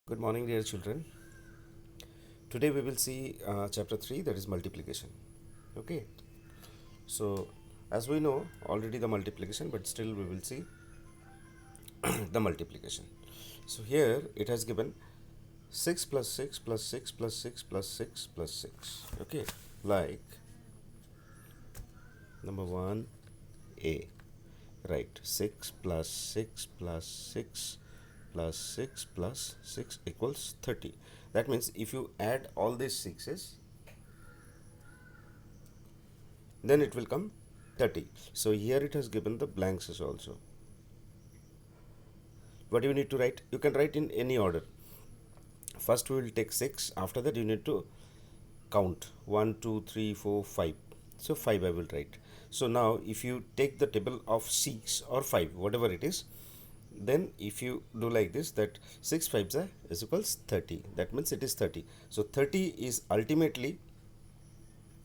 Good morning, dear children. Today we will see chapter 3, that is multiplication. Okay, so as we know already the multiplication, but still we will see the multiplication. So here it has given 6 plus 6 plus 6 plus 6 plus 6 plus 6. Okay, like number 1 A. Right, 6 plus 6 plus 6 plus 6 plus 6 equals 30. That means if you add all these sixes, then it will come 30. So here it has given the blanks as also. What do you need to write? You can write in any order. First we will take 6. After that you need to count 1, 2, 3, 4, 5. So 5 I will write. So now if you take the table of 6 or 5, whatever it is, then if you do like this, that 6 5s is equals 30. That means it is 30. So 30 is ultimately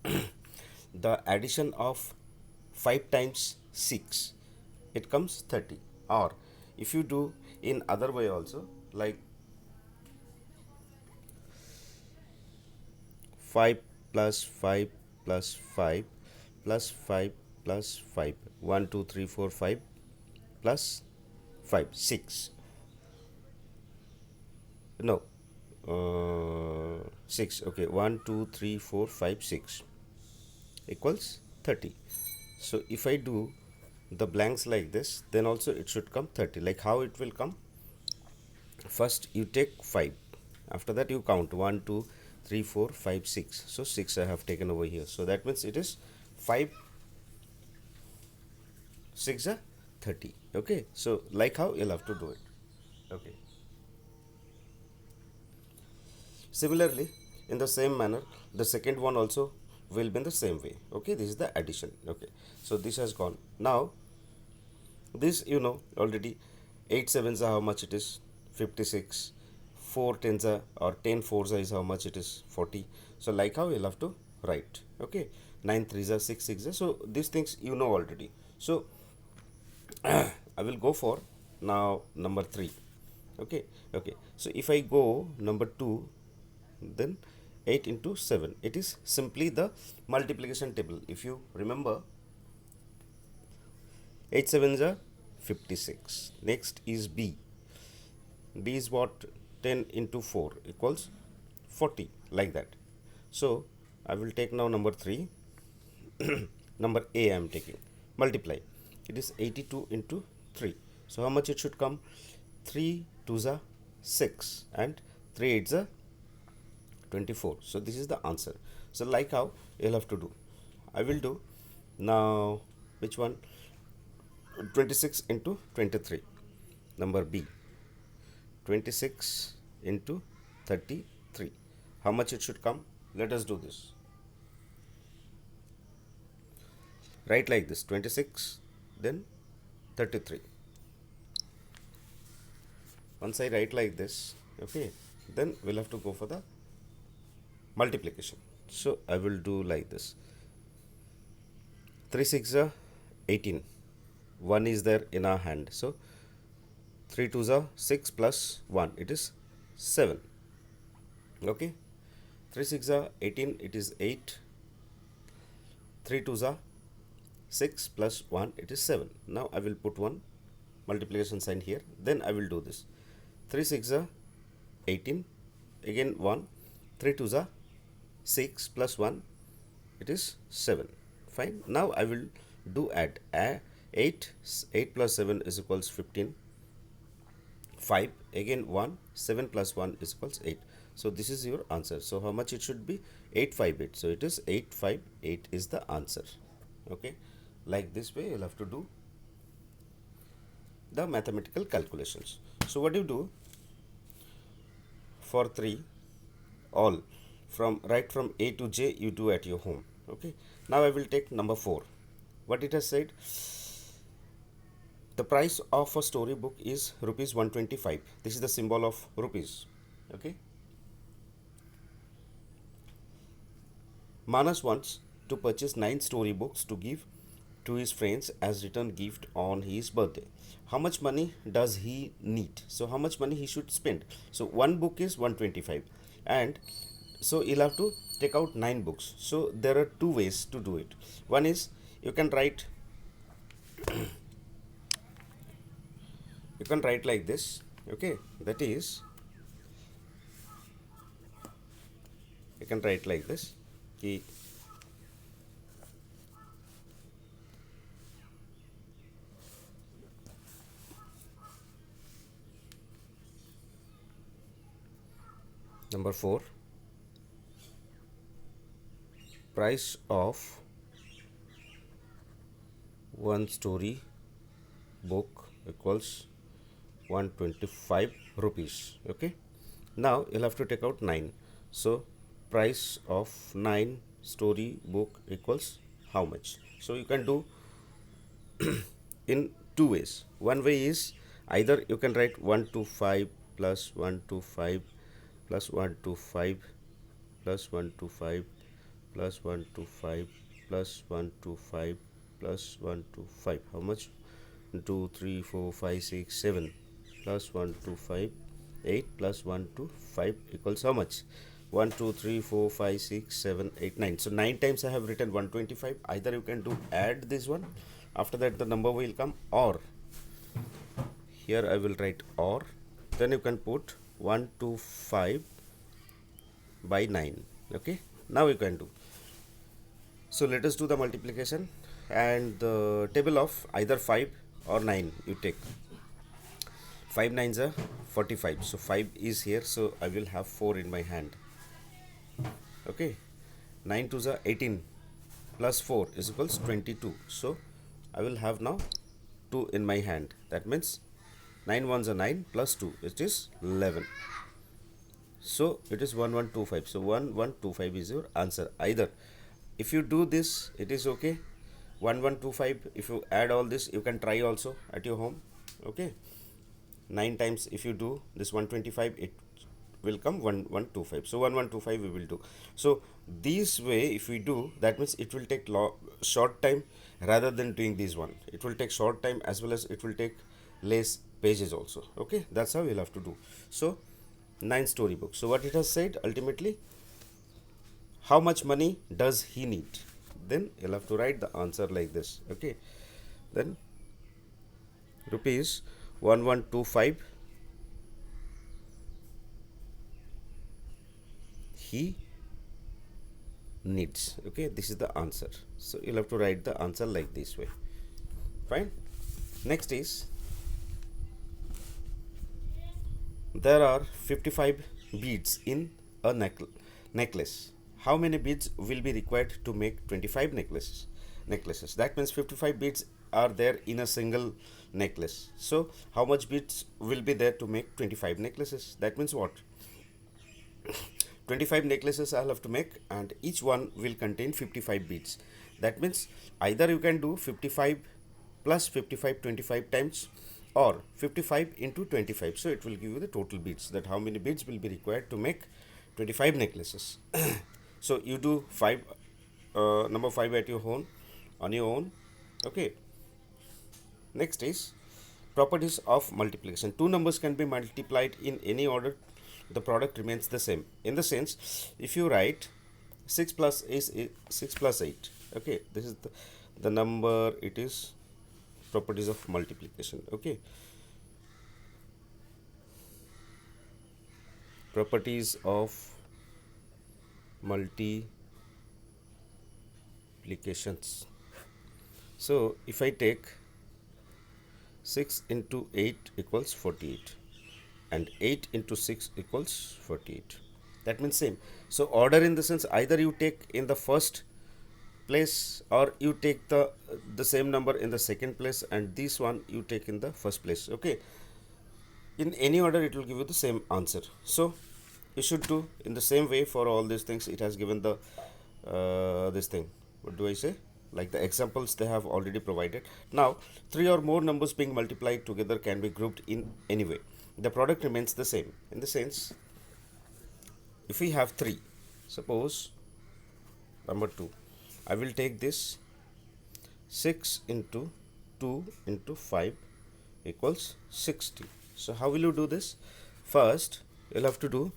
the addition of 5 times 6, it comes 30. Or if you do in other way also, like 5 plus 5 plus 5 plus 5 plus 5, 1 2 3 4 5 plus 5 6, no, 6, okay, 1 2 3 4 5 6 equals 30. So if I do the blanks like this, then also it should come 30. Like how it will come? First you take 5, after that you count 1 2 3 4 5 6. So 6 I have taken over here. So that means it is 5 6 are 30. Okay, so like how you'll have to do it. Okay, similarly in the same manner the second one also will be in the same way. Okay, this is the addition. Okay, so this has gone. Now this you know already, 8 sevens are how much it is? 56. 4 tens are, or 10 fours are is how much it is? 40. So like how you'll have to write. Okay, 9 threes are 6 sixes are. So these things you know already. So I will go for now number 3. Okay, okay. So if I go number 2, then 8 into 7. It is simply the multiplication table. If you remember, 8 sevens are 56. Next is B. B is what? 10 into 4 equals 40, like that. So I will take now number 3. Number A I am taking. Multiply. It is 82 into 3. So how much it should come? 3 2s are 6 and 3 8s are 24. So this is the answer. So like how you'll have to do. I will do now which one? 26 into 23. Number B. 26 into 33. How much it should come? Let us do this. Write like this: 26, then 33. Once I write like this, okay, then we'll have to go for the multiplication. So I will do like this: 3 6 are 18. 1 is there in our hand. So 3 2s are 6 plus 1. It is 7. Okay. 3 6 are 18. It is 8. 3 2s are 6 plus 1. It is 7. Now I will put one multiplication sign here. Then I will do this. 3 6 are 18. Again 1. 3 2s are 6 plus 1. It is 7. Fine. Now I will do add. 8. 8 plus 7 is equals 15. 5. Again 1. 7 plus 1 is equals 8. So this is your answer. So how much it should be? 858. So it is 858 is the answer. Okay. Like this way you'll have to do the mathematical calculations. So what do you do? For 3, all from right from A to J you do at your home. Okay. Now I will take number 4. What it has said? The price of a storybook is rupees 125. This is the symbol of rupees. Okay. Manas wants to purchase 9 storybooks to give to his friends as return gift on his birthday. How much money does he need? So how much money he should spend? So one book is 125, and so you'll have to take out 9 books. So there are two ways to do it. One is you can write like this. Okay, that is, you can write like this. Ki number 4, price of one story book equals 125 rupees. Okay, now you'll have to take out 9. So price of 9 story book equals how much? So you can do in two ways. One way is either you can write 125 plus 125 plus 125 plus 125 plus 125 plus 125 plus 125. How much? 2, 3, 4, 5, 6, 7 plus 125, 8 plus 125 equals how much? 1, 2, 3, 4, 5, 6, 7, 8, 9. So 9 times I have written 125. Either you can do add this one, after that the number will come, or here I will write or, then you can put 125 by 9. Okay, now you can do. So let us do the multiplication, and the table of either 5 or 9 you take. 5 nines are 45, so 5 is here, so I will have 4 in my hand. Okay, 9 twos are 18 plus 4 is equals 22, so I will have now 2 in my hand. That means 9 ones are 9 plus 2, it is 11. So it is 1125. So 1125 is your answer. Either if you do this, it is okay. 1125, if you add all this, you can try also at your home. Okay, 9 times if you do this 125, it will come 1125. So 1125 we will do. So this way if we do, that means it will take short time rather than doing this one. It will take short time, as well as it will take less pages also. Okay, that's how we'll have to do. So 9 storybooks. So what it has said ultimately, how much money does he need? Then you'll have to write the answer like this. Okay, then rupees 1125 he needs. Okay, this is the answer. So you'll have to write the answer like this way. Fine. Next is, there are 55 beads in a necklace. How many beads will be required to make 25 necklaces? That means 55 beads are there in a single necklace. So how much beads will be there to make 25 necklaces? That means what? 25 necklaces I'll have to make, and each one will contain 55 beads. That means either you can do 55 plus 55 25 times, or 55 into 25. So it will give you the total beads, that how many beads will be required to make 25 necklaces. So you do 5, number 5 at your own, on your own. Okay, next is properties of multiplication. Two numbers can be multiplied in any order, the product remains the same. In the sense, if you write 6 plus 8, okay, this is the number, it is properties of multiplication. Okay, properties of multiplications. So if I take 6 into 8 equals 48, and 8 into 6 equals 48. That means same. So order in the sense, either you take in the first place, or you take the same number in the second place, and this one you take in the first place. Okay, in any order it will give you the same answer. So you should do in the same way for all these things. It has given the this thing, what do I say, like the examples they have already provided. Now 3 or more numbers being multiplied together can be grouped in any way. The product remains the same. In the sense, if we have 3, suppose number 2, I will take this 6 into 2 into 5 equals 60. So how will you do this? First you'll have to do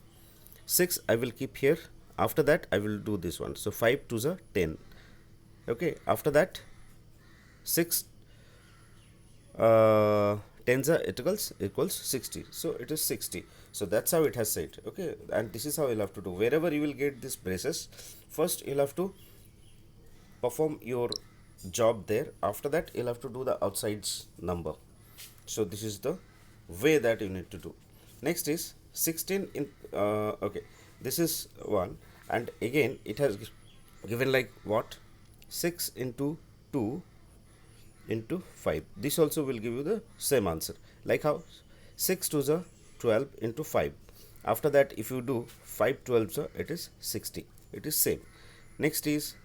6 I will keep here. After that I will do this one. So 5 2s are 10. Okay, after that 6 tens are equals 60. So it is 60. So that's how it has said. Okay, and this is how you'll have to do. Wherever you will get this braces, first you'll have to perform your job there. After that you'll have to do the outside's number. So this is the way that you need to do. Next is 16 in okay, this is 1, and again it has given like what, 6 into 2 into 5. This also will give you the same answer, like how 6 2s are 12 into 5. After that if you do 5 12s are, it is 60. It is same. Next is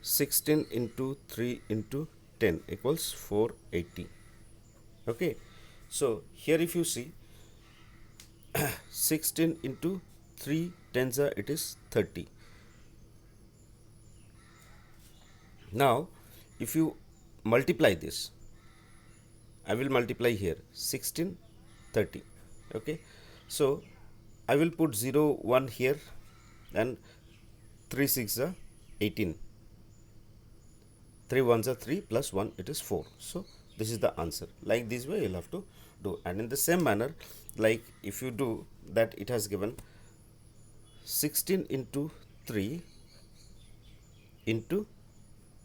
16 into 3 into 10 equals 480. Okay, so here if you see 16 into 3 tens are, it is 30. Now if you multiply this, I will multiply here 16 30. Okay, so I will put 0 1 here, and 3 6 are 18. 3 1s are 3 plus 1, it is 4. So this is the answer. Like this way you'll have to do. And in the same manner, like if you do that, it has given 16 into 3 into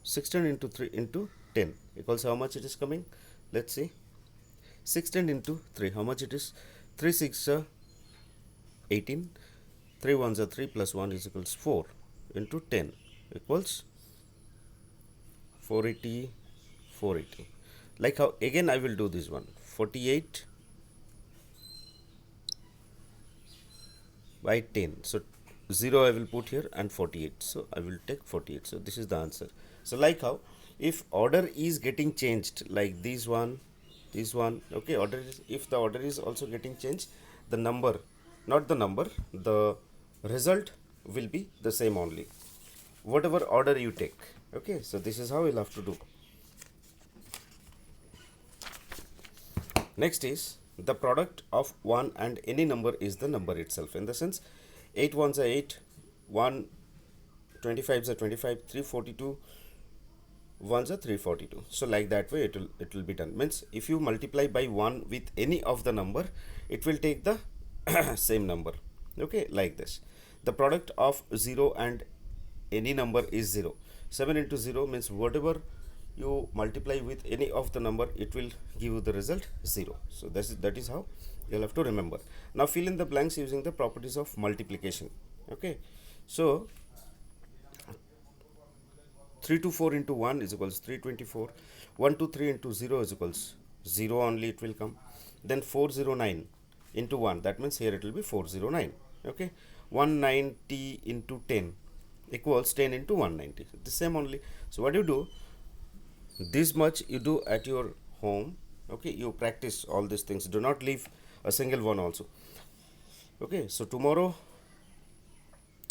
16 into 3 into 10 equals how much it is coming. Let's see. 16 into 3, how much it is? 3 6 are 18, 3 1s are 3 plus 1 is equals 4 into 10 equals 480. 480. Like how again I will do this one, 48 by 10. So 0 I will put here and 48. So I will take 48. So this is the answer. So like how if order is getting changed, like this one, okay, order is, if the order is also getting changed, the number, not the number, the result will be the same only, whatever order you take. Okay, so this is how you'll have to do. Next is the product of 1 and any number is the number itself. In the sense, 8 1s are 8, 1 25s are 25, 342 1s are 342. So like that way it will be done. Means if you multiply by 1 with any of the number, it will take the same number. Okay, like this. The product of 0 and any number is 0. 7 into 0 means whatever you multiply with any of the number, it will give you the result 0. So that is how you'll have to remember. Now fill in the blanks using the properties of multiplication. Okay, so 3 to 4 into 1 is equals 324. 1 to 3 into 0 is equals 0 only, it will come. Then 409 into 1, that means here it will be 409. Okay, 190 into 10 equals 10 into 190. The same only. So what you do, this much you do at your home. Okay, you practice all these things. Do not leave a single one also. Okay, so tomorrow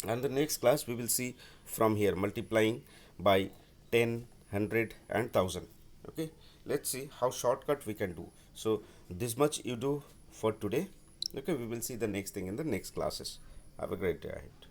and the next class we will see from here multiplying by 10, 100 and 1000. Okay, let's see how shortcut we can do. So this much you do for today. Okay, we will see the next thing in the next classes. Have a great day ahead.